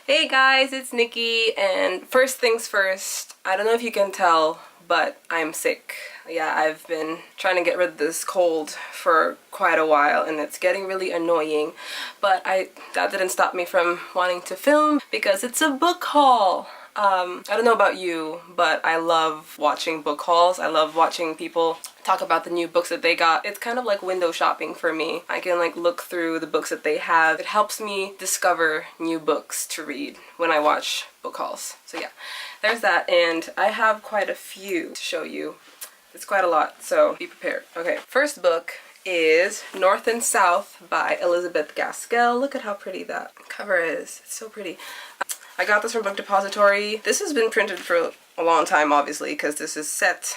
Hey guys, it's Nikki, and first things first, I don't know if you can tell, but I'm sick. Yeah, I've been trying to get rid of this cold for quite a while and it's getting really annoying, but that didn't stop me from wanting to film because it's a book haul. I don't know about you, but I love watching book hauls. I love watching people talk about the new books that they got. It's kind of like window shopping for me. I can like look through the books that they have. It helps me discover new books to read when I watch book hauls. So yeah, there's that, and I have quite a few to show you. It's quite a lot, so be prepared. Okay, first book is North and South by Elizabeth Gaskell. Look at how pretty that cover is. It's so pretty. I got this from Book Depository. This has been printed for a long time, obviously, because this was set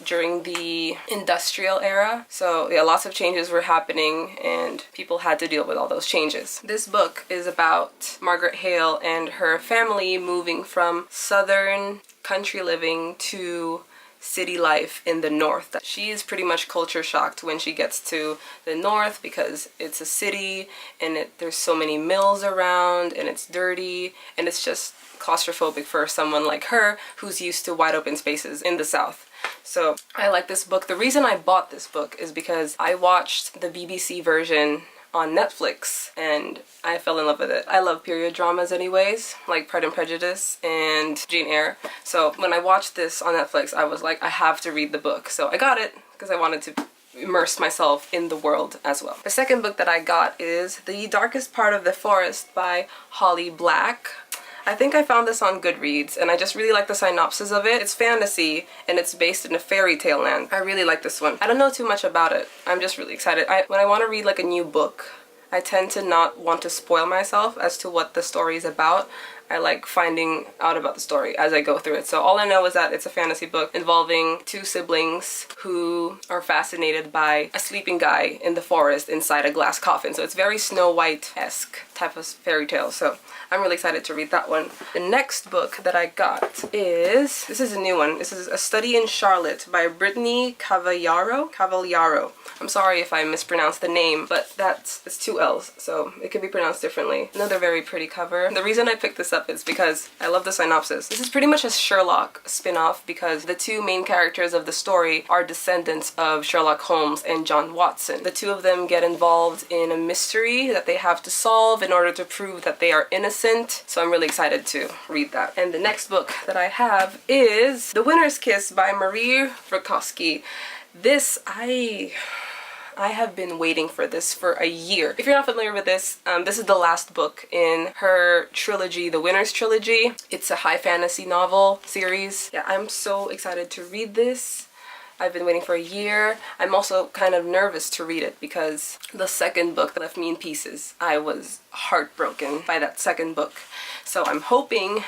during the industrial era. So yeah, lots of changes were happening and people had to deal with all those changes. This book is about Margaret Hale and her family moving from southern country living to city life in the north. She is pretty much culture shocked when she gets to the north because it's a city and there's so many mills around and it's dirty and it's just claustrophobic for someone like her who's used to wide open spaces in the south. So I like this book. The reason I bought this book is because I watched the BBC version on Netflix and I fell in love with it. I love period dramas anyways, like Pride and Prejudice and Jane Eyre. So when I watched this on Netflix, I was like, I have to read the book. So I got it because I wanted to immerse myself in the world as well. The second book that I got is The Darkest Part of the Forest by Holly Black. I think I found this on Goodreads and I just really like the synopsis of it. It's fantasy and it's based in a fairy tale land. I really like this one. I don't know too much about it. I'm just really excited. When I want to read like a new book, I tend to not want to spoil myself as to what the story is about. I like finding out about the story as I go through it. So all I know is that it's a fantasy book involving two siblings who are fascinated by a sleeping guy in the forest inside a glass coffin. So it's very Snow White-esque type of fairy tale. So I'm really excited to read that one. The next book that I got is, this is a new one. This is A Study in Charlotte by Brittany Cavallaro. I'm sorry if I mispronounced the name, but it's two L's, so it could be pronounced differently. Another very pretty cover. The reason I picked this up is because I love the synopsis. This is pretty much a Sherlock spin-off because the two main characters of the story are descendants of Sherlock Holmes and John Watson. The two of them get involved in a mystery that they have to solve in order to prove that they are innocent. So I'm really excited to read that. And the next book that I have is The Winner's Kiss by Marie Verkowski. This, I have been waiting for this for a year. If you're not familiar with this, this is the last book in her trilogy, the Winner's Trilogy. It's a high fantasy novel series. Yeah, I'm so excited to read this. I've been waiting for a year. I'm also kind of nervous to read it because the second book left me in pieces. I was heartbroken by that second book. So I'm hoping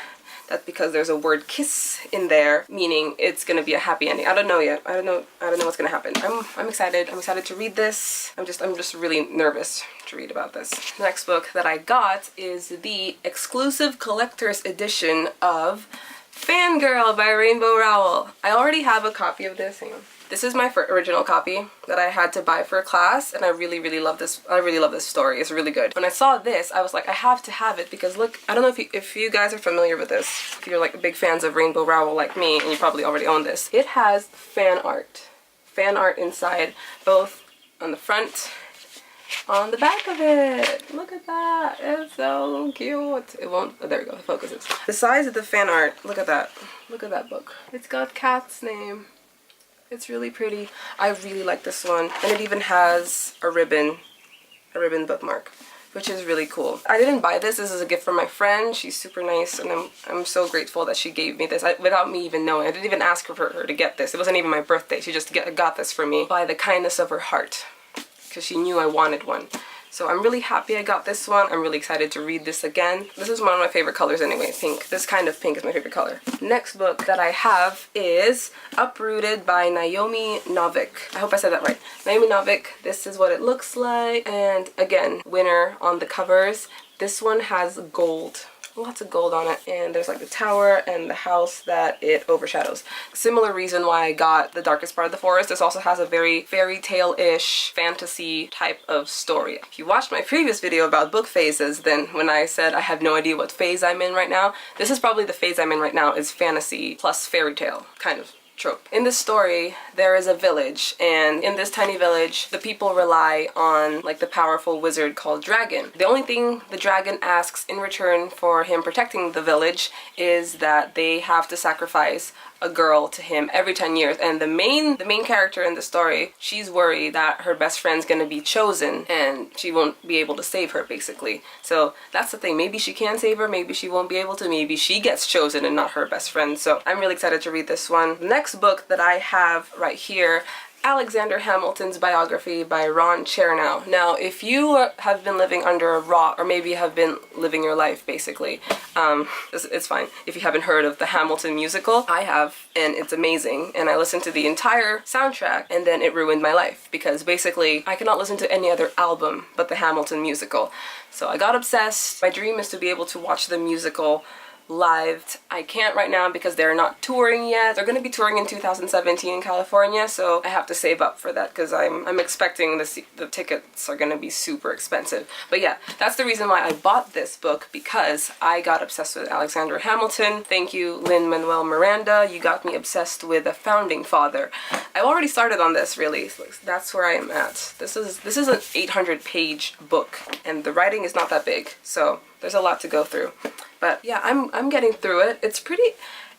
that because there's a word kiss in there, meaning it's gonna be a happy ending. I don't know yet. I don't know what's gonna happen. I'm excited. I'm excited to read this. I'm just really nervous to read about this. The next book that I got is the exclusive collector's edition of Fangirl by Rainbow Rowell. I already have a copy of this. Hang on. This is my original copy that I had to buy for a class, and I really love this. I really love this story. It's really good. When I saw this, I was like, I have to have it because look, I don't know if you guys are familiar with this. If you're like big fans of Rainbow Rowell like me, and you probably already own this. It has fan art inside, both on the front, on the back of it. Look at that. It's so cute. It won't, oh, there we go, it focuses. The size of the fan art, look at that. Look at that book. It's got Kat's name. It's really pretty. I really like this one. And it even has a ribbon bookmark, which is really cool. I didn't buy this. This is a gift from my friend. She's super nice, and I'm so grateful that she gave me this without me even knowing. I didn't even ask for her to get this. It wasn't even my birthday. She just got this for me by the kindness of her heart because she knew I wanted one. So I'm really happy I got this one. I'm really excited to read this again. This is one of my favorite colors anyway, pink. This kind of pink is my favorite color. Next book that I have is Uprooted by Naomi Novik. I hope I said that right. Naomi Novik, this is what it looks like. And again, winner on the covers. This one has gold lots of gold on it, and there's like the tower and the house that it overshadows. Similar reason why I got The Darkest Part of the Forest. This also has a very fairy tale-ish fantasy type of story. If you watched my previous video about book phases, then when I said I have no idea what phase I'm in right now, this is probably the phase I'm in right now, is fantasy plus fairy tale kind of trope. In this story, there is a village, and in this tiny village, the people rely on like the powerful wizard called Dragon. The only thing the dragon asks in return for him protecting the village is that they have to sacrifice a girl to him every 10 years. And the main character in the story, she's worried that her best friend's gonna be chosen and she won't be able to save her, basically. So that's the thing. Maybe she can save her, maybe she won't be able to, maybe she gets chosen and not her best friend. So I'm really excited to read this one. The next book that I have right here, Alexander Hamilton's biography by Ron Chernow. Now, if you have been living under a rock, or maybe have been living your life, basically, it's fine if you haven't heard of the Hamilton musical. I have, and it's amazing, and I listened to the entire soundtrack, and then it ruined my life, because basically, I cannot listen to any other album but the Hamilton musical. So I got obsessed. My dream is to be able to watch the musical live. I can't right now because they're not touring yet. They're going to be touring in 2017 in California, so I have to save up for that because I'm expecting the tickets are going to be super expensive. But yeah, that's the reason why I bought this book, because I got obsessed with Alexander Hamilton. Thank you, Lin-Manuel Miranda. You got me obsessed with a founding father. I've already started on this, really. So that's where I am at. This is an 800-page book, and the writing is not that big, so there's a lot to go through. But yeah, I'm getting through it.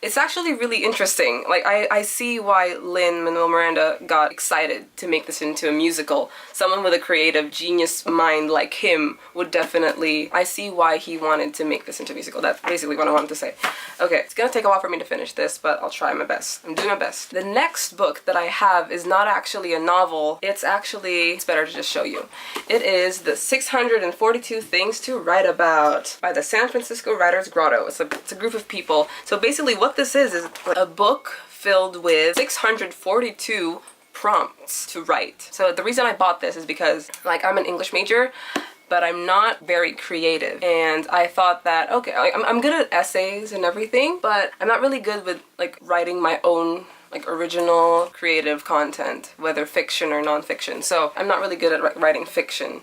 It's actually really interesting. Like, I see why Lin-Manuel Miranda got excited to make this into a musical. Someone with a creative genius mind like him would definitely, I see why he wanted to make this into a musical. That's basically what I wanted to say. Okay, it's gonna take a while for me to finish this, but I'll try my best. I'm doing my best. The next book that I have is not actually a novel. It's better to just show you. It is The 642 Things to Write About by the San Francisco Writers Grotto. It's a group of people. So basically what this is a book filled with 642 prompts to write. So the reason I bought this is because, like, I'm an English major, but I'm not very creative, and I thought that, okay, I'm good at essays and everything, but I'm not really good with like writing my own like original creative content, whether fiction or non-fiction. So I'm not really good at writing fiction.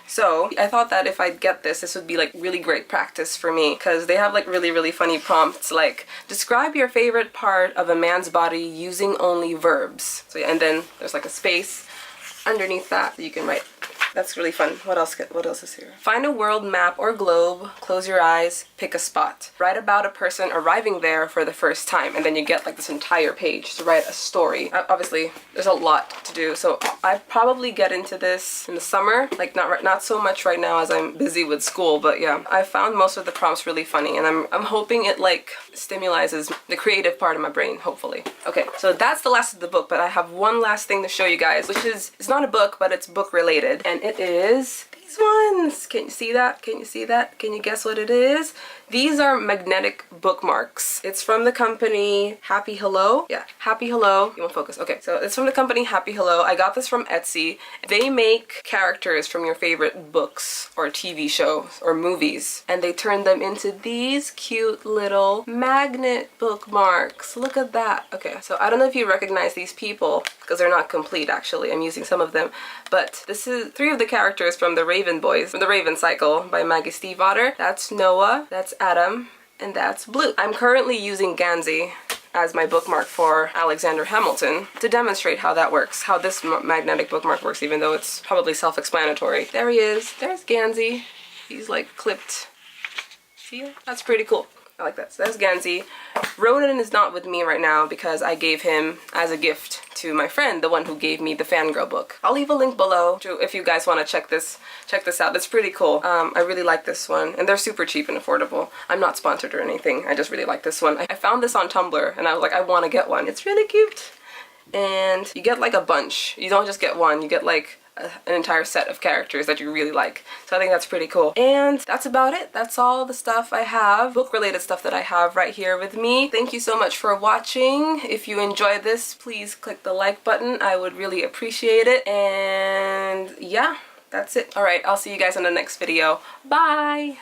So I thought that if I'd get this would be like really great practice for me, because they have like really funny prompts like, describe your favorite part of a man's body using only verbs. So yeah, and then there's like a space underneath that you can write. That's really fun. What else is here? Find a world map or globe, close your eyes, pick a spot. Write about a person arriving there for the first time, and then you get like this entire page to write a story. Obviously, there's a lot to do, so I probably get into this in the summer. Like not so much right now as I'm busy with school, but yeah. I found most of the prompts really funny, and I'm hoping it like stimulizes the creative part of my brain, hopefully. Okay, so that's the last of the book, but I have one last thing to show you guys, which is, it's not a book, but it's book related, and it is these ones. Can you see that? Can you see that? Can you guess what it is? These are magnetic bookmarks. It's from the company Happy Hello. Yeah, Happy Hello. You won't focus. Okay, so it's from the company Happy Hello. I got this from Etsy. They make characters from your favorite books or TV shows or movies, and they turn them into these cute little magnet bookmarks. Look at that. Okay, so I don't know if you recognize these people because they're not complete actually. I'm using some of them, but this is 3 of the characters from the Raven Boys, from the Raven Cycle by Maggie Stiefvater. That's Noah, that's Adam, and that's Blue. I'm currently using Gansey as my bookmark for Alexander Hamilton to demonstrate how that works, how this magnetic bookmark works, even though it's probably self-explanatory. There he is. There's Gansey. He's like clipped. See it? That's pretty cool. I like that. So that's Gansey. Ronan is not with me right now because I gave him as a gift to my friend, the one who gave me the Fangirl book. I'll leave a link below if you guys want to check this out. It's pretty cool. I really like this one, and they're super cheap and affordable. I'm not sponsored or anything. I just really like this one. I found this on Tumblr, and I was like, I want to get one. It's really cute, and you get like a bunch. You don't just get one. You get like an entire set of characters that you really like. So I think that's pretty cool. And that's about it. That's all the stuff I have, book-related stuff that I have right here with me. Thank you so much for watching. If you enjoyed this, please click the like button. I would really appreciate it. And yeah, that's it. Alright, I'll see you guys in the next video. Bye!